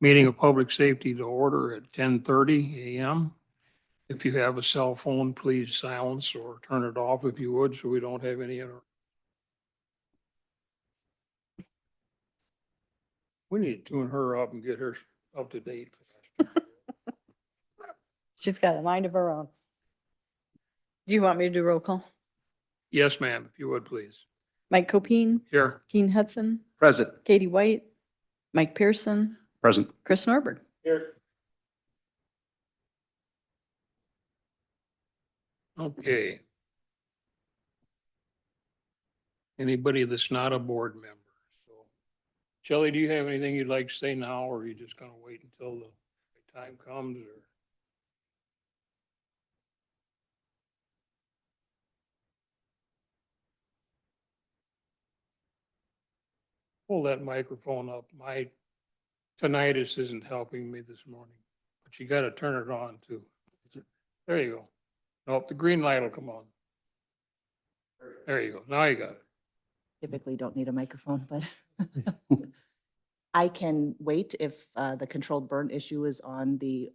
Meeting of Public Safety to order at 10:30 a.m. If you have a cell phone, please silence or turn it off if you would, so we don't have any inter. We need to tune her up and get her up to date. She's got a mind of her own. Do you want me to do roll call? Yes, ma'am, if you would, please. Mike Copine, Here. Keen Hudson, Present. Katie White, Mike Pearson, Present. Chris Norberg. Here. Okay. Anybody that's not a board member. So, Shelley, do you have anything you'd like to say now, or are you just gonna wait until the time comes, or? Pull that microphone up. My tinnitus isn't helping me this morning, but you gotta turn it on too. There you go. Nope, the green light will come on. There you go. Now you got it. Typically don't need a microphone, but I can wait if the controlled burn issue is on the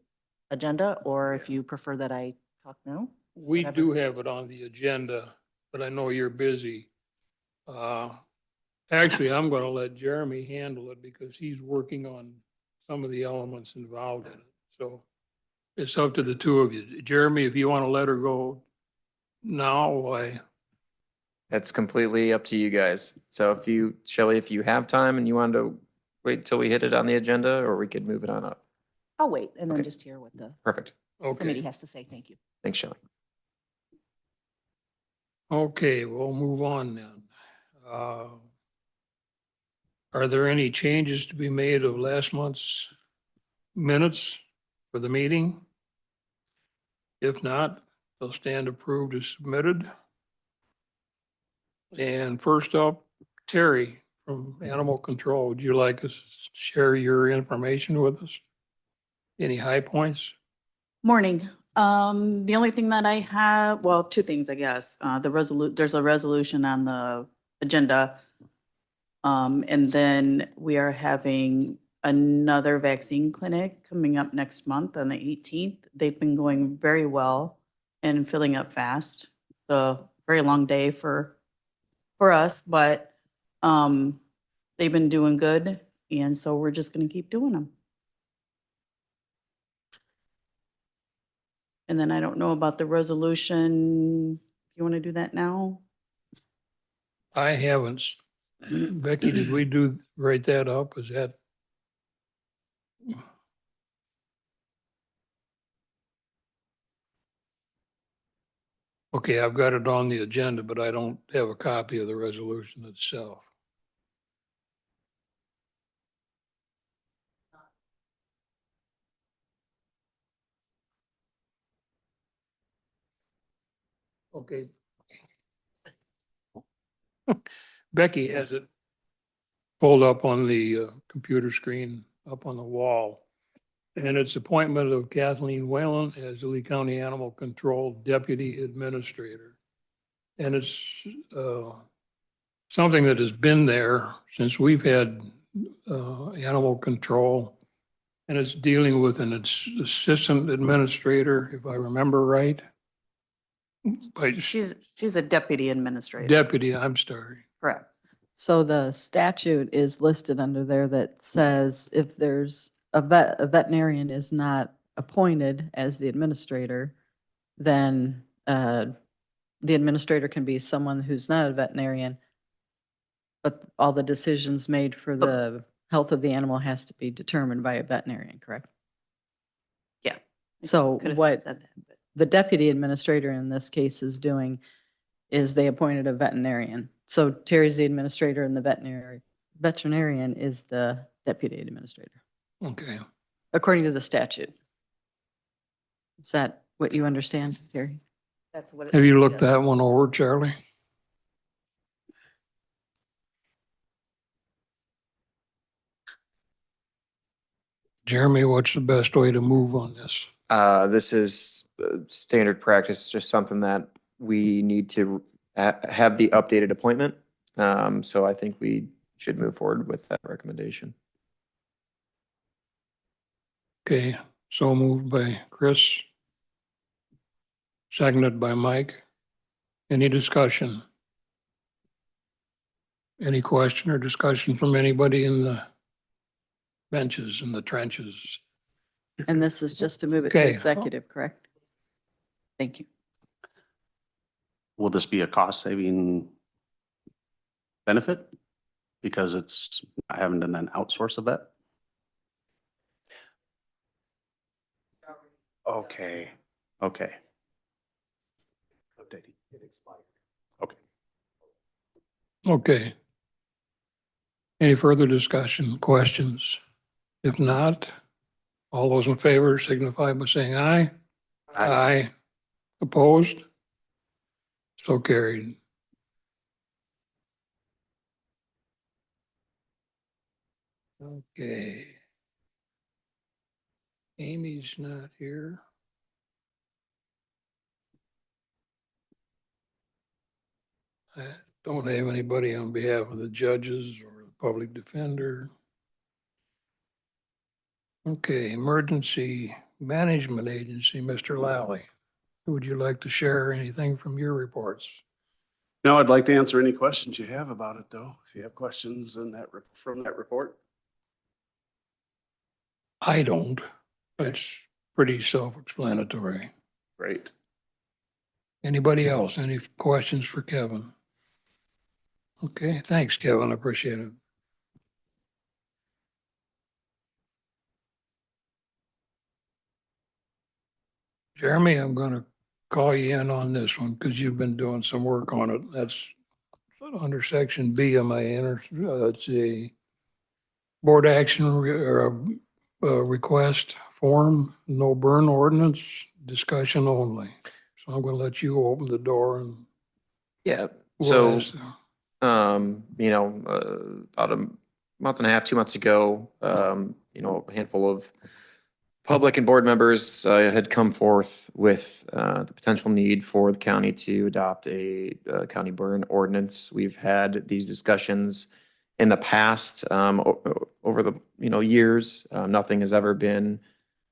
agenda, or if you prefer that I talk now. We Whatever. do have it on the agenda, but I know you're busy. Actually, I'm gonna let Jeremy handle it because he's working on some of the elements involved in it. So it's up to the two of you. Jeremy, if you want to let her go now, why? That's completely up to you guys. So if you, Shelley, if you have time and you want to wait till we hit it on the agenda, or we could move it on up. I'll wait and then Okay. just hear what the Perfect. committee Okay, has to say. Thank you. Thanks, Shelley. okay, we'll move on then. Are there any changes to be made of last month's minutes for the meeting? If not, they'll stand approved as submitted. And first up, Terry from Animal Control, would you like us to share your information with us? Any high points? Morning. The only thing that I have, well, two things, I guess. There's a resolution on the agenda. And then we are having another vaccine clinic coming up next month on the 18th. They've been going very well and filling up fast. It's a very long day for us, but they've been doing good. And so we're just going to keep doing them. And then I don't know about the resolution. You want to do that now? I haven't. Becky, did we write that up? Is that? Okay, I've got it on the agenda, but I don't have a copy of the resolution itself. Okay. Becky has it pulled up on the computer screen up on the wall. And it's appointment of Kathleen Whalen as the Lee County Animal Control Deputy Administrator. And it's something that has been there since we've had animal control. And it's dealing with an assistant administrator, if I remember right. But She's a deputy administrator. deputy, I'm sorry. Correct. So the statute is listed under there that says if there's a veterinarian is not appointed as the administrator, then the administrator can be someone who's not a veterinarian, but all the decisions made for the health of the animal has to be determined by a veterinarian, correct? Yeah. So Could've what said that, but- the deputy administrator in this case is doing is they appointed a veterinarian. So Terry's the administrator and the veterinarian is the deputy administrator, Okay. according to the statute. Is that what you understand, Terry? That's what. it Have you looked says. that one over, Charlie? Jeremy, what's the best way to move on this? This is standard practice, just something that we need to have the updated appointment. So I think we should move forward with that recommendation. Okay, so moved by Chris. Seconded by Mike. Any discussion? Any question or discussion from anybody in the benches, in the trenches? And this is just to move it to Okay. executive, correct? Thank you. Will this be a cost saving benefit? Because it's, I haven't done an outsource of that? Okay, okay. Updating. It expired. Okay. Okay. Any further discussion, questions? If not, all those in favor signify by saying aye. Aye. Opposed? So carried. Okay. Amy's not here. I don't have anybody on behalf of the judges or the public defender. Okay, Emergency Management Agency, Mr. Lally. Would you like to share anything from your reports? No, I'd like to answer any questions you have about it, though. If you have questions in that, from that report. I don't. It's pretty self-explanatory. Great. Anybody else? Any questions for Kevin? Okay, thanks, Kevin. I appreciate it. Jeremy, I'm gonna call you in on this one because you've been doing some work on it. That's under section B of my it's a board action request form, no burn ordinance, discussion only. So I'm gonna let you open the door and Yeah, we'll so, ask- about a month and a half, 2 months ago, a handful of public and board members had come forth with the potential need for the county to adopt a county burn ordinance. We've had these discussions in the past over the years. Nothing has ever been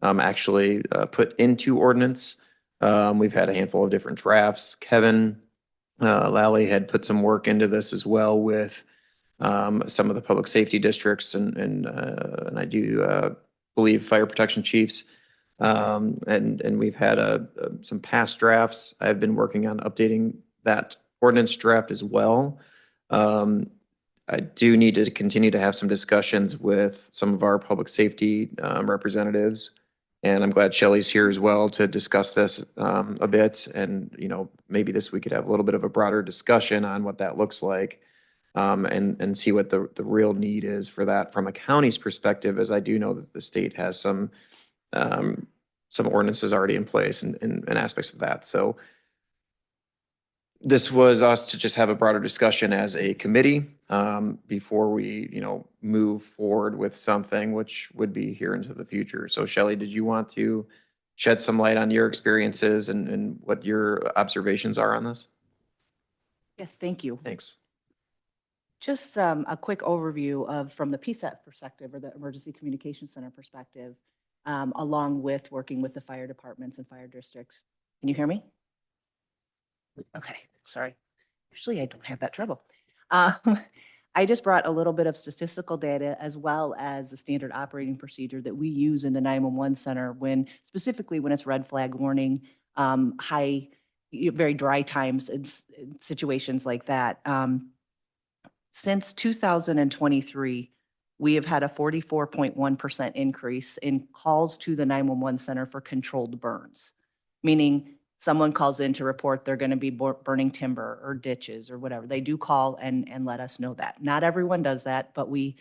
actually put into ordinance. We've had a handful of different drafts. Kevin Lally had put some work into this as well with some of the public safety districts and I do believe fire protection chiefs. And we've had some past drafts. I've been working on updating that ordinance draft as well. I do need to continue to have some discussions with some of our public safety representatives. And I'm glad Shelley's here as well to discuss this a bit. And, maybe this we could have a little bit of a broader discussion on what that looks like. And see what the real need is for that from a county's perspective, as I do know that the state has some ordinances already in place and aspects of that. So this was us to just have a broader discussion as a committee before we, move forward with something which would be here into the future. So Shelley, did you want to shed some light on your experiences and what your observations are on this? Yes, thank you. Thanks. Just a quick overview of, from the PSAT perspective or the Emergency Communication Center perspective, along with working with the fire departments and fire districts. Can you hear me? Okay, sorry. Usually I don't have that trouble. I just brought a little bit of statistical data as well as the standard operating procedure that we use in the 911 center specifically when it's red flag warning, very dry times and situations like that. Since 2023, we have had a 44.1% increase in calls to the 911 center for controlled burns, meaning someone calls in to report they're going to be burning timber or ditches or whatever. They do call and let us know that. Not everyone does that, but we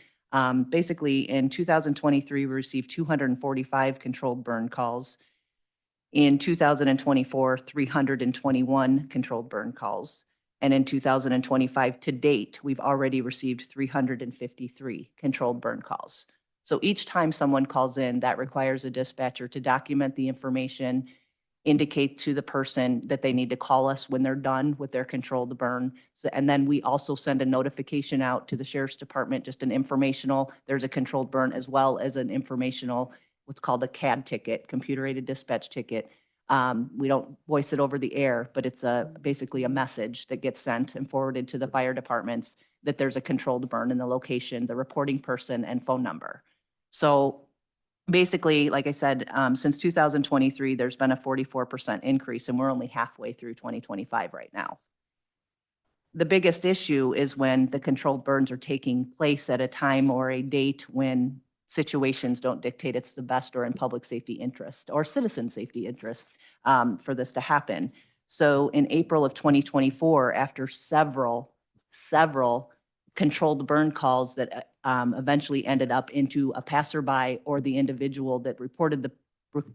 basically in 2023, we received 245 controlled burn calls. In 2024, 321 controlled burn calls. And in 2025 to date, we've already received 353 controlled burn calls. So each time someone calls in, that requires a dispatcher to document the information, indicate to the person that they need to call us when they're done with their controlled burn. And then we also send a notification out to the sheriff's department, just an informational, there's a controlled burn as well as an informational what's called a CAD ticket, computer aided dispatch ticket. We don't voice it over the air, but it's basically a message that gets sent and forwarded to the fire departments that there's a controlled burn in the location, the reporting person and phone number. So basically, like I said, since 2023, there's been a 44% increase, and we're only halfway through 2025 right now. The biggest issue is when the controlled burns are taking place at a time or a date when situations don't dictate it's the best or in public safety interest or citizen safety interest for this to happen. So in April of 2024, after several controlled burn calls that eventually ended up into a passerby or the individual that reported the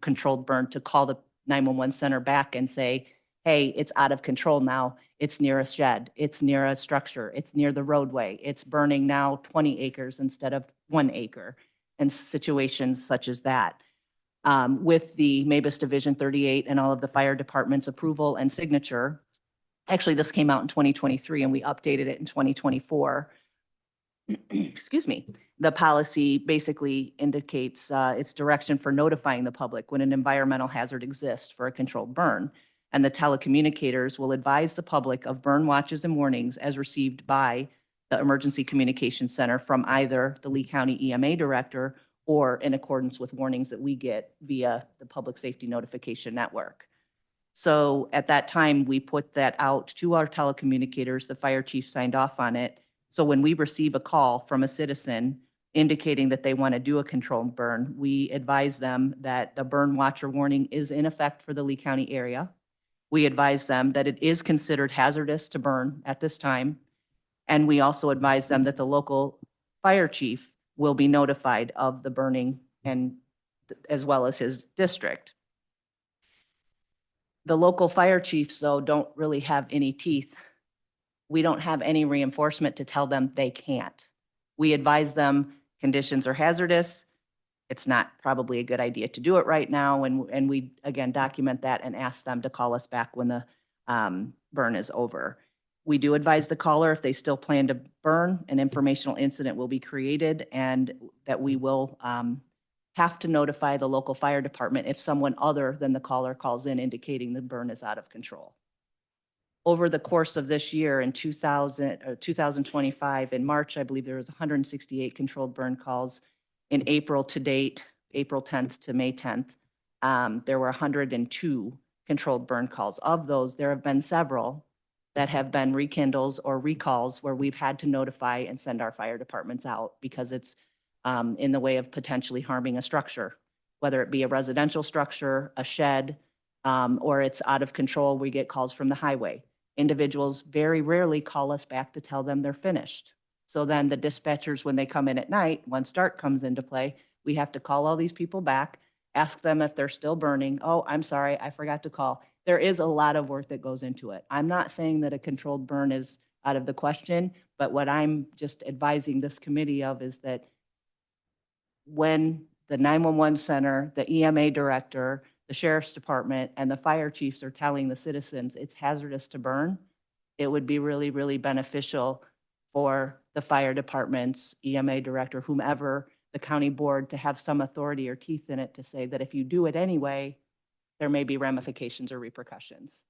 controlled burn to call the 911 center back and say, hey, it's out of control now. It's near a shed. It's near a structure. It's near the roadway. It's burning now 20 acres instead of 1 acre, and situations such as that. With the MABUS Division 38 and all of the fire department's approval and signature, actually, this came out in 2023 and we updated it in 2024. Excuse me. The policy basically indicates its direction for notifying the public when an environmental hazard exists for a controlled burn. And the telecommunicators will advise the public of burn watches and warnings as received by the Emergency Communications Center from either the Lee County EMA director or in accordance with warnings that we get via the Public Safety Notification Network. So at that time, we put that out to our telecommunicators. The fire chief signed off on it. So when we receive a call from a citizen indicating that they want to do a controlled burn, we advise them that the burn watch or warning is in effect for the Lee County area. We advise them that it is considered hazardous to burn at this time. And we also advise them that the local fire chief will be notified of the burning and as well as his district. The local fire chiefs, though, don't really have any teeth. We don't have any reinforcement to tell them they can't. We advise them conditions are hazardous. It's not probably a good idea to do it right now. And we, again, document that and ask them to call us back when the burn is over. We do advise the caller if they still plan to burn, an informational incident will be created and that we will have to notify the local fire department if someone other than the caller calls in indicating the burn is out of control. Over the course of this year in 2025, in March, I believe there was 168 controlled burn calls. In April to date, April 10th to May 10th, there were 102 controlled burn calls. Of those, there have been several that have been rekindles or recalls where we've had to notify and send our fire departments out because it's in the way of potentially harming a structure, whether it be a residential structure, a shed, or it's out of control. We get calls from the highway. Individuals very rarely call us back to tell them they're finished. So then the dispatchers, when they come in at night, once dark comes into play, we have to call all these people back, ask them if they're still burning. Oh, I'm sorry, I forgot to call. There is a lot of work that goes into it. I'm not saying that a controlled burn is out of the question, but what I'm just advising this committee of is that when the 911 center, the EMA director, the sheriff's department, and the fire chiefs are telling the citizens it's hazardous to burn, it would be really, really beneficial for the fire department's EMA director, whomever, the county board, to have some authority or teeth in it to say that if you do it anyway, there may be ramifications or repercussions.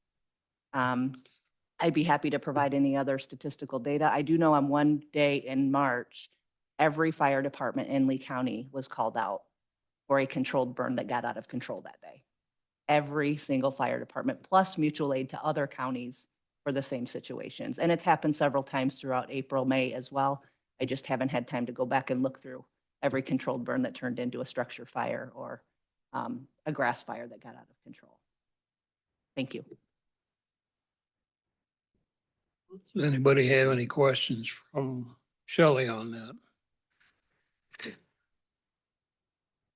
I'd be happy to provide any other statistical data. I do know on one day in March, every fire department in Lee County was called out for a controlled burn that got out of control that day. Every single fire department, plus mutual aid to other counties for the same situations. And it's happened several times throughout April, May as well. I just haven't had time to go back and look through every controlled burn that turned into a structure fire or a grass fire that got out of control. Thank you. Does anybody have any questions from Shelley on that?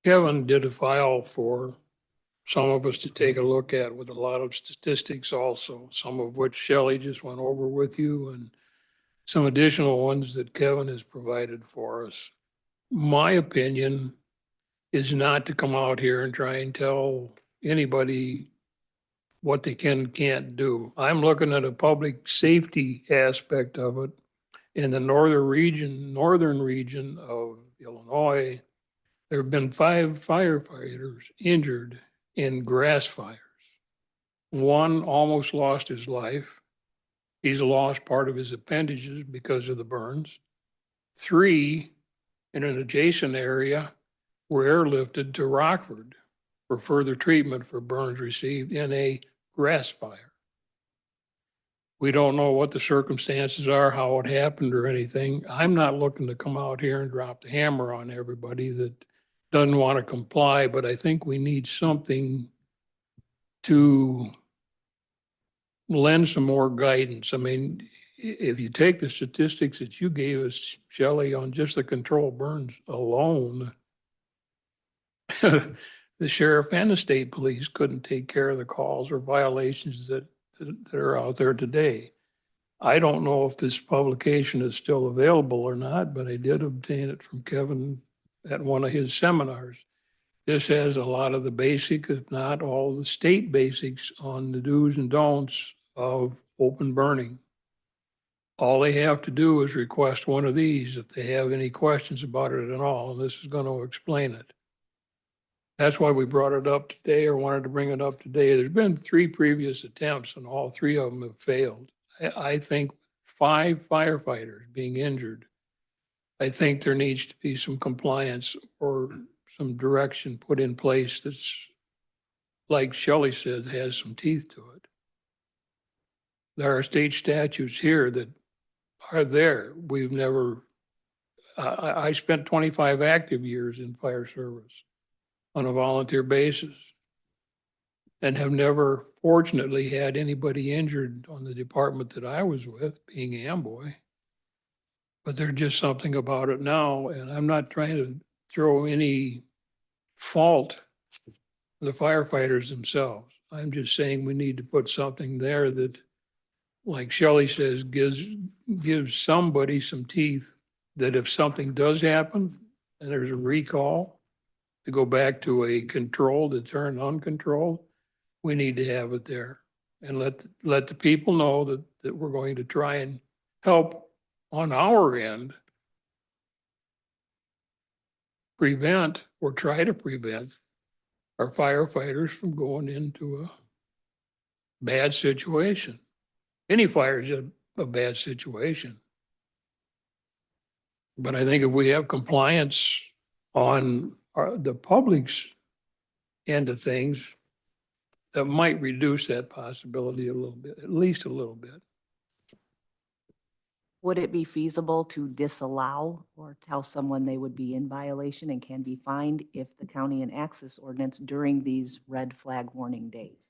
Kevin did a file for some of us to take a look at with a lot of statistics also, some of which Shelley just went over with you and some additional ones that Kevin has provided for us. My opinion is not to come out here and try and tell anybody what they can and can't do. I'm looking at a public safety aspect of it in the northern region of Illinois. There have been 5 firefighters injured in grass fires. One almost lost his life. He's lost part of his appendages because of the burns. 3 in an adjacent area were airlifted to Rockford for further treatment for burns received in a grass fire. We don't know what the circumstances are, how it happened or anything. I'm not looking to come out here and drop the hammer on everybody that doesn't want to comply, but I think we need something to lend some more guidance. I mean, if you take the statistics that you gave us, Shelley, on just the control burns alone, the sheriff and the state police couldn't take care of the calls or violations that are out there today. I don't know if this publication is still available or not, but I did obtain it from Kevin at one of his seminars. This has a lot of the basic, if not all the state basics on the do's and don'ts of open burning. All they have to do is request one of these if they have any questions about it at all, and this is going to explain it. That's why we brought it up today, or wanted to bring it up today. There's been 3 previous attempts and all 3 of them have failed. I think 5 firefighters being injured. I think there needs to be some compliance or some direction put in place that's, like Shelley said, has some teeth to it. There are state statutes here that are there. We've never, I spent 25 active years in fire service on a volunteer basis and have never fortunately had anybody injured on the department that I was with, being Amboy. But there's just something about it now, and I'm not trying to throw any fault on the firefighters themselves. I'm just saying we need to put something there that, like Shelley says, gives somebody some teeth, that if something does happen and there's a recall to go back to a control to turn uncontrolled, we need to have it there and let the people know that we're going to try and help on our end prevent or try to prevent our firefighters from going into a bad situation. Any fire is a bad situation. But I think if we have compliance on the public's end of things, that might reduce that possibility a little bit, at least a little bit. Would it be feasible to disallow or tell someone they would be in violation and can be fined if the county enacts this ordinance during these red flag warning days?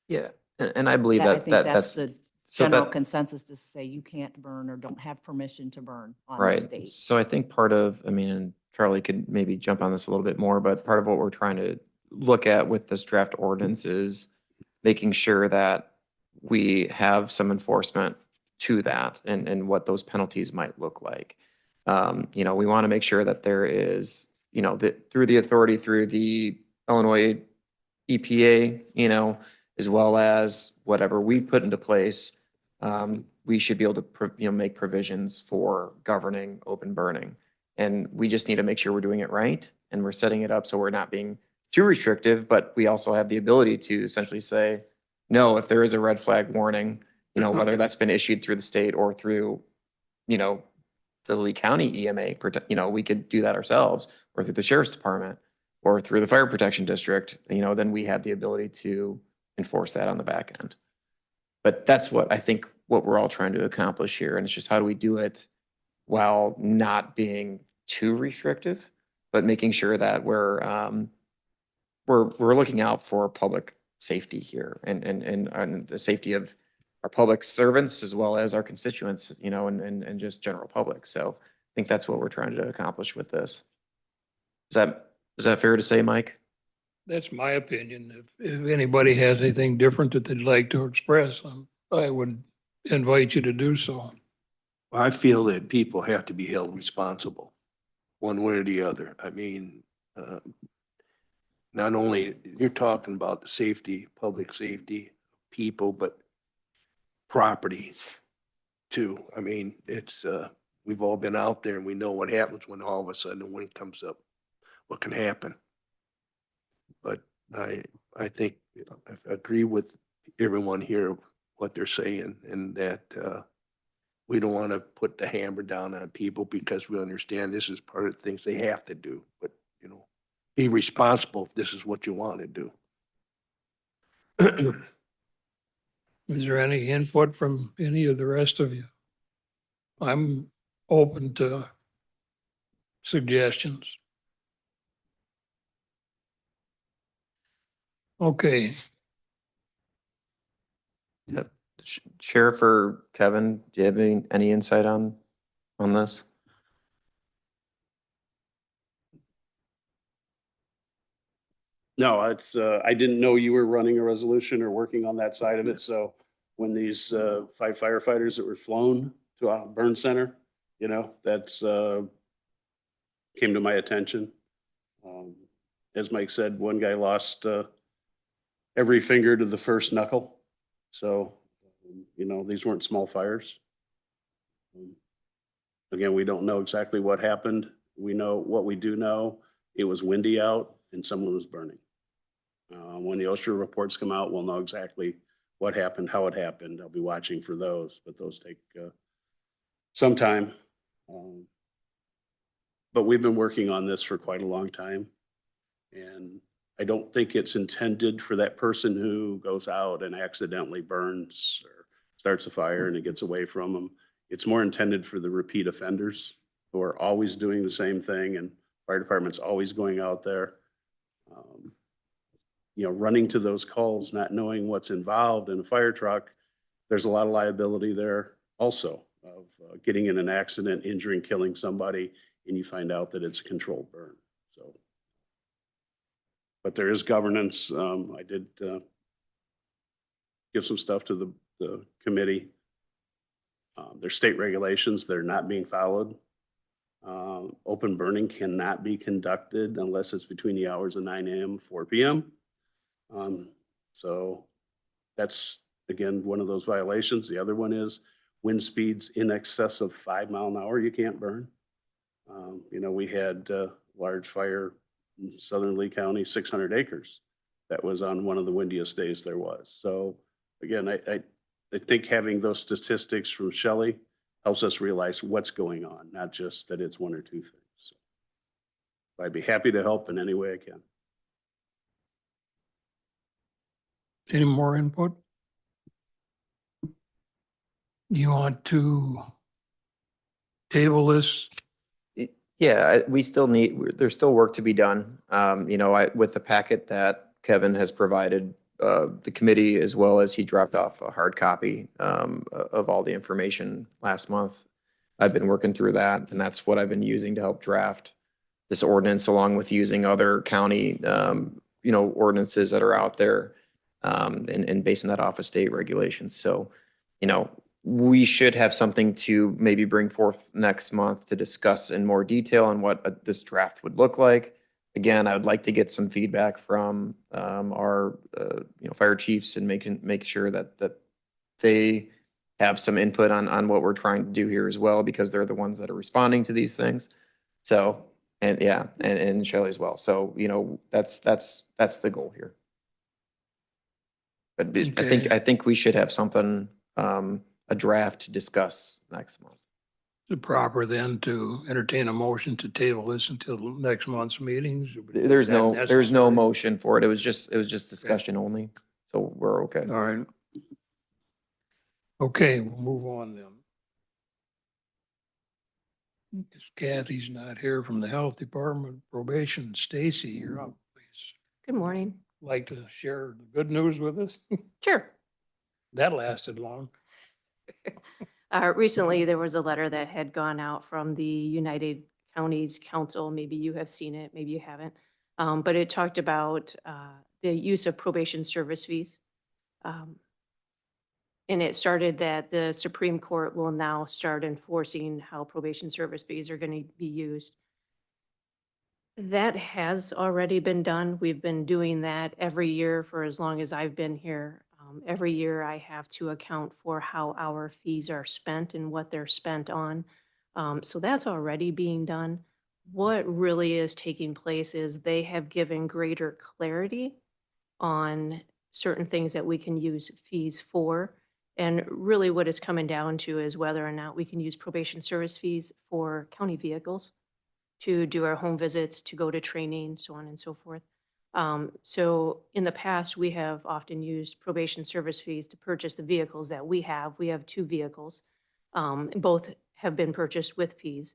Yeah, and I believe I think that's, that's the so general that, consensus, to say you can't burn or don't have permission to burn on right. this date. So I think part of, I mean, and Charlie could maybe jump on this a little bit more, but part of what we're trying to look at with this draft ordinance is making sure that we have some enforcement to that and what those penalties might look like. You know, we want to make sure that there is, you know, that through the authority, through the Illinois EPA, you know, as well as whatever we put into place, we should be able to, you know, make provisions for governing open burning. And we just need to make sure we're doing it right and we're setting it up so we're not being too restrictive, but we also have the ability to essentially say, no, if there is a red flag warning, you know, whether that's been issued through the state or through, you know, the Lee County EMA, you know, we could do that ourselves, or through the sheriff's department or through the fire protection district, you know, then we have the ability to enforce that on the back end. But that's what I think what we're all trying to accomplish here. And it's just how do we do it while not being too restrictive, but making sure that we're looking out for public safety here and the safety of our public servants as well as our constituents, you know, and just general public. So I think that's what we're trying to accomplish with this. Is that fair to say, Mike? That's my opinion. If anybody has anything different that they'd like to express, I would invite you to do so. I feel that people have to be held responsible, one way or the other. I mean, not only, you're talking about the safety, public safety, people, but property too. I mean, it's, we've all been out there and we know what happens when all of a sudden the wind comes up what can happen. But I think I agree with everyone here, what they're saying, and that we don't want to put the hammer down on people because we understand this is part of the things they have to do. But, you know, be responsible if this is what you want to do. Is there any input from any of the rest of you? I'm open to suggestions. Okay, Sheriff or Kevin, do you have any insight on this? No, it's, I didn't know you were running a resolution or working on that side of it, so when these, 5 firefighters that were flown to a burn center, you know, that's, came to my attention. As Mike said, one guy lost, every finger to the first knuckle. So, you know, these weren't small fires. Again, we don't know exactly what happened. We know what we do know. It was windy out and someone was burning. When the OSHA reports come out, we'll know exactly what happened, how it happened. I'll be watching for those, but those take some time. But we've been working on this for quite a long time. And I don't think it's intended for that person who goes out and accidentally burns or starts a fire and it gets away from them. It's more intended for the repeat offenders who are always doing the same thing, and fire department's always going out there. You know, running to those calls, not knowing what's involved in a fire truck. There's a lot of liability there also of getting in an accident, injuring, killing somebody, and you find out that it's a controlled burn. So, but there is governance. I did give some stuff to the committee. There's state regulations that are not being followed. Open burning cannot be conducted unless it's between the hours of 9 a.m. and 4 p.m. So that's, again, one of those violations. The other one is wind speeds in excess of 5 miles an hour, you can't burn. You know, we had a large fire in southern Lee County, 600 acres. That was on one of the windiest days there was. So again, I think having those statistics from Shelley helps us realize what's going on, not just that it's one or two things. So I'd be happy to help in any way I can. any more input? You want to table this? Yeah, we still there's still work to be done. You know, with the packet that Kevin has provided, the committee, as well as he dropped off a hard copy of all the information last month. I've been working through that, and that's what I've been using to help draft this ordinance, along with using other county, you know, ordinances that are out there, and basing that off of state regulations. So, you know, we should have something to maybe bring forth next month to discuss in more detail on what this draft would look like. Again, I would like to get some feedback from our you know, fire chiefs and make sure that they have some input on what we're trying to do here as well, because they're the ones that are responding to these things. So, and yeah, and Shelley as well. So, you know, that's the goal here. But I think we should have something, a draft to discuss next month. Is it proper then to entertain a motion to table this until next month's meetings? There's Is that no necessary? motion for it. It was just discussion only. So we're okay. All right. Okay, we'll move on then. Because Kathy's not here from the Health Department, probation. Stacy, you're up, please. Good morning. Like to share the good news with us? Sure. That lasted long. Recently, there was a letter that had gone out from the United Counties Council. Maybe you have seen it, maybe you haven't. But it talked about the use of probation service fees. And it started that the Supreme Court will now start enforcing how probation service fees are going to be used. That has already been done. We've been doing that every year for as long as I've been here. Every year I have to account for how our fees are spent and what they're spent on. So that's already being done. what really is taking place is they have given greater clarity on certain things that we can use fees for. And really what it's coming down to is whether or not we can use probation service fees for county vehicles to do our home visits, to go to training, so on and so forth. So in the past, we have often used probation service fees to purchase the vehicles that we have. We have 2 vehicles. Both have been purchased with fees.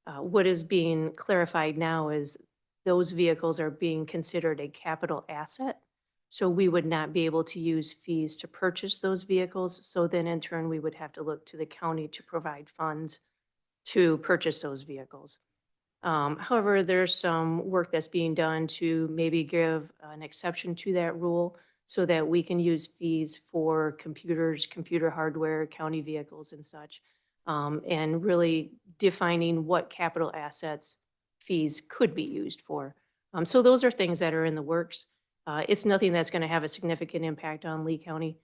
What is being clarified now is those vehicles are being considered a capital asset. So we would not be able to use fees to purchase those vehicles. So then in turn, we would have to look to the county to provide funds to purchase those vehicles. However, there's some work that's being done to maybe give an exception to that rule so that we can use fees for computers, computer hardware, county vehicles and such, and really defining what capital assets fees could be used for. So those are things that are in the works. It's nothing that's going to have a significant impact on Lee County.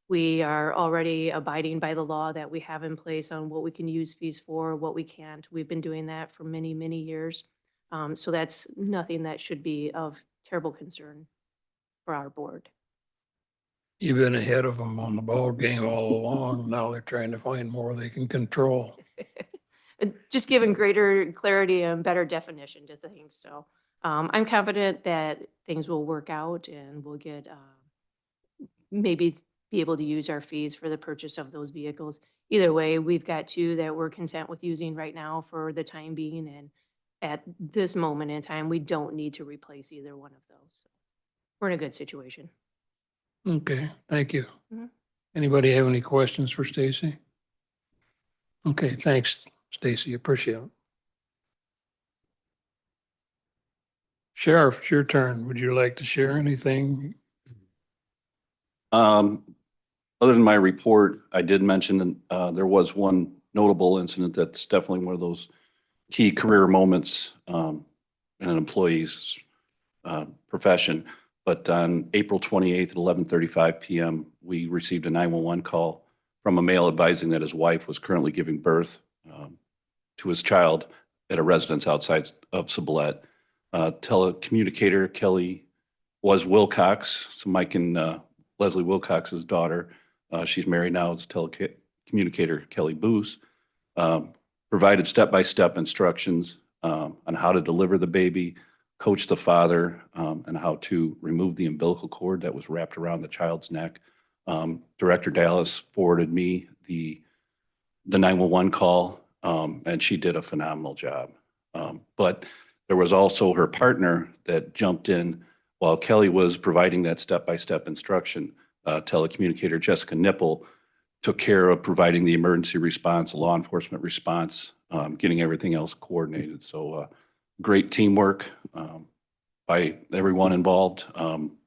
We are already abiding by the law that we have in place on what we can use fees for, what we can't. We've been doing that for many, many years. So that's nothing that should be of terrible concern for our board. You've been ahead of them on the ball game all along. Now they're trying to find more they can control. Just giving greater clarity and better definition to things. So I'm confident that things will work out and we'll get maybe be able to use our fees for the purchase of those vehicles. Either way, we've got 2 that we're content with using right now for the time being. And at this moment in time, we don't need to replace either one of those. So we're in a good situation. Okay, thank you. Mhm. Anybody have any questions for Stacy? Okay, thanks, Stacy. Appreciate it. Sheriff, it's your turn. Would you like to share anything? Other than my report, I did mention there was one notable incident that's definitely one of those key career moments in an employee's profession. But on April 28th at 11:35 p.m., we received a 911 call from a male advising that his wife was currently giving birth to his child at a residence outside of Sublette. Telecommunicator Kelly was Wilcox, so Mike and Leslie Wilcox's daughter. She's married now. It's telecommunicator Kelly Boos. Provided step-by-step instructions on how to deliver the baby, coach the father, and how to remove the umbilical cord that was wrapped around the child's neck. Director Dallas forwarded me the 911 call, and she did a phenomenal job. But there was also her partner that jumped in while Kelly was providing that step-by-step instruction. Telecommunicator Jessica Nipple took care of providing the emergency response, law enforcement response, getting everything else coordinated. So great teamwork by everyone involved.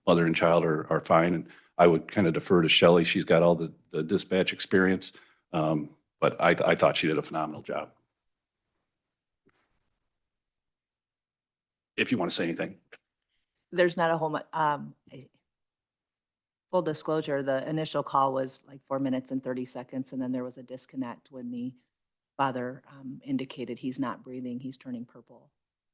Mother and child are fine. And I would kind of defer to Shelley. She's got all the dispatch experience. But I thought she did a phenomenal job. If you want to say anything. There's not a whole much, full disclosure, the initial call was like 4 minutes and 30 seconds, and then there was a disconnect when the father indicated he's not breathing, he's turning purple.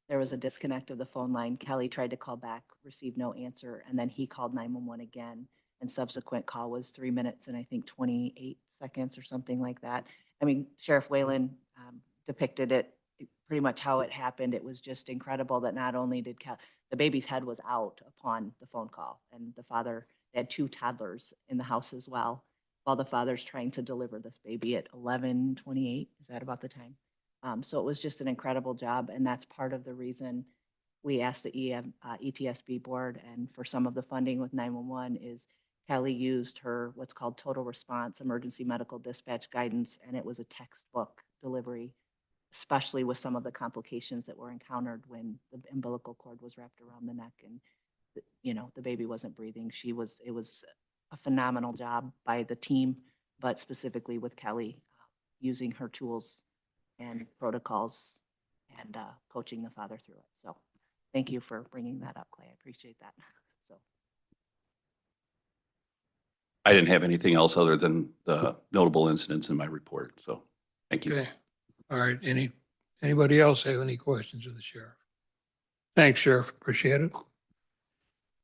There was a disconnect of the phone line. Kelly tried to call back, received no answer, and then he called 911 again, and subsequent call was 3 minutes and I think 28 seconds or something like that. I mean, Sheriff Whalen depicted it pretty much how it happened. It was just incredible that not only did the baby's head was out upon the phone call, and the father had 2 toddlers in the house as well, while the father's trying to deliver this baby at 11:28. Is that about the time? So it was just an incredible job, and that's part of the reason we asked the ETSB board and for some of the funding with 911 is Kelly used her what's called total response emergency medical dispatch guidance, and it was a textbook delivery, especially with some of the complications that were encountered when the umbilical cord was wrapped around the neck and, you know, the baby wasn't breathing. It was a phenomenal job by the team, but specifically with Kelly using her tools and protocols and coaching the father through it. So thank you for bringing that up, Clay. I appreciate that. So I didn't have anything else other than the notable incidents in my report. So thank you. Okay. All right. Any Anybody else have any questions of the sheriff? Thanks, Sheriff. Appreciate it.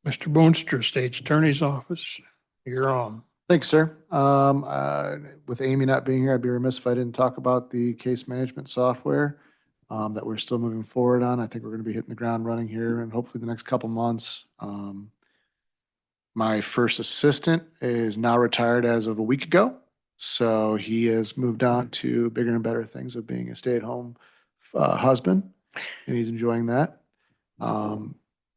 Mr. Boonstra, State's Attorney's Office, you're on. Thanks, sir. With Amy not being here, I'd be remiss if I didn't talk about the case management software that we're still moving forward on. I think we're going to be hitting the ground running here and hopefully the next couple months. My first assistant is now retired as of a week ago. So he has moved on to bigger and better things of being a stay-at-home husband, and he's enjoying that.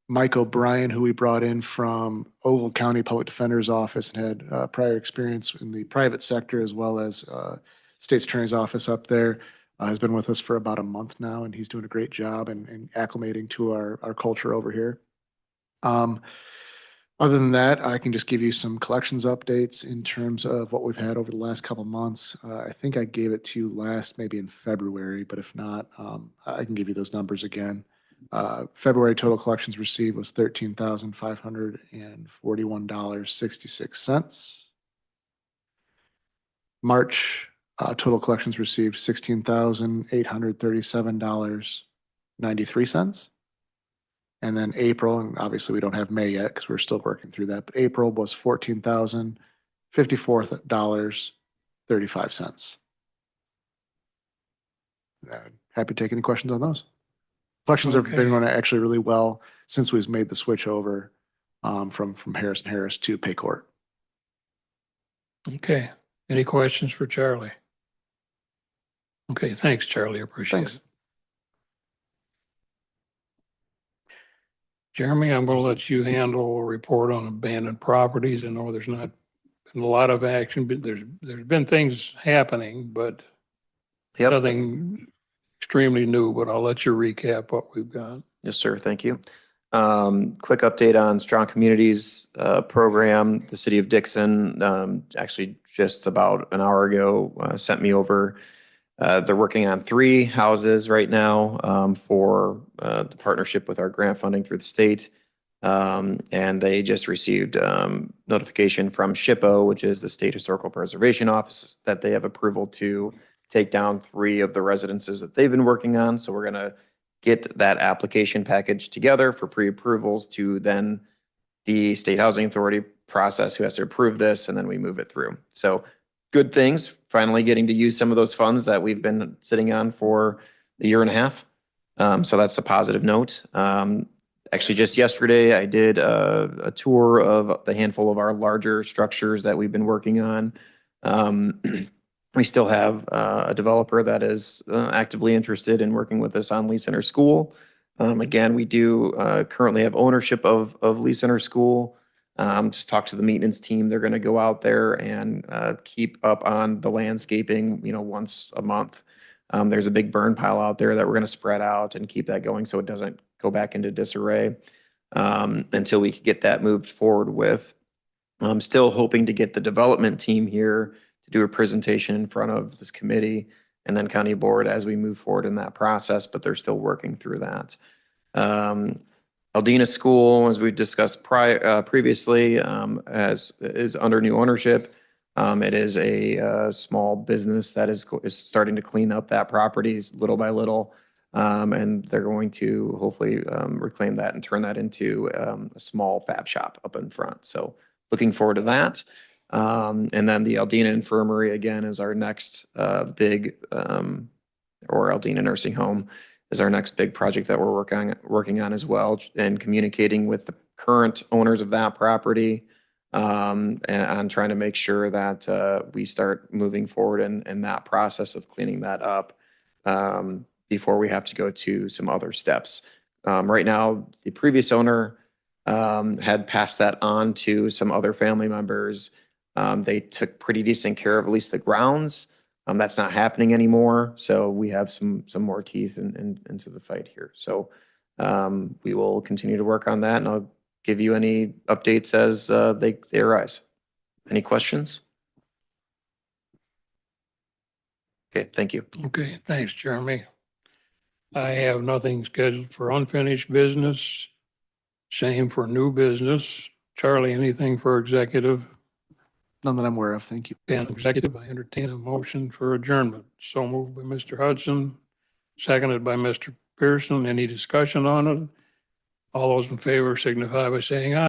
Mike O'Brien, who we brought in from Ogle County Public Defender's Office and had prior experience in the private sector as well as State's Attorney's Office up there, has been with us for about a month now, and he's doing a great job and acclimating to our culture over here. Other than that, I can just give you some collections updates in terms of what we've had over the last couple months. I think I gave it to you last, maybe in February, but if not, I can give you those numbers again. February total collections received was $13,541.66. March total collections received $16,837.93. And then April, and obviously we don't have May yet because we're still working through that, but April was $14,054.35. Happy to take any questions on those. Collections have Okay. been running actually really well since we've made the switch over from Harris and Harris to Paycort. Okay. Any questions for Charlie? Okay, thanks, Charlie. Appreciate Thanks. it. Jeremy, I'm going to let you handle a report on abandoned properties. I know there's not been a lot of action, but there's been things happening, but Yep. nothing extremely new, but I'll let you recap what we've got. Yes, sir. Thank you. Quick update on Strong Communities program. The city of Dixon, actually just about an hour ago, sent me over. They're working on 3 houses right now for the partnership with our grant funding through the state. And they just received notification from SHPO, which is the State Historical Preservation Office, that they have approval to take down 3 of the residences that they've been working on. So we're going to get that application package together for pre-approvals to then the State Housing Authority process, who has to approve this, and then we move it through. So good things, finally getting to use some of those funds that we've been sitting on for a year and a half. So that's a positive note. Actually, just yesterday, I did a tour of the handful of our larger structures that we've been working on. We still have a developer that is actively interested in working with us on Lee Center School. Again, we do currently have ownership of Lee Center School. Just talk to the maintenance team. They're going to go out there and keep up on the landscaping, once a month. There's a big burn pile out there that we're going to spread out and keep that going so it doesn't go back into disarray until we can get that moved forward with. I'm still hoping to get the development team here to do a presentation in front of this committee and then county board as we move forward in that process, but they're still working through that. Aldina School, as we discussed previously, is under new ownership. It is a small business that is starting to clean up that property little by little, and they're going to hopefully reclaim that and turn that into a small fab shop up in front. So looking forward to that. And then the Aldina Infirmary, again, is our next big, or Aldina Nursing Home is our next big project that we're working on as well, and communicating with the current owners of that property and trying to make sure that we start moving forward in that process of cleaning that up before we have to go to some other steps. Right now, the previous owner had passed that on to some other family members. They took pretty decent care of at least the grounds. That's not happening anymore. So we have some more teeth into the fight here. So we will continue to work on that, and I'll give you any updates as they arise. Any questions? Okay, thank you. Okay, thanks, Jeremy. I have nothing scheduled for unfinished business. Same for new business. Charlie, anything for executive? None that I'm aware of. Thank you. And executive, I entertain a motion for adjournment. So moved by Mr. Hudson, seconded by Mr. Pearson. Any discussion on it? All those in favor signify by saying aye.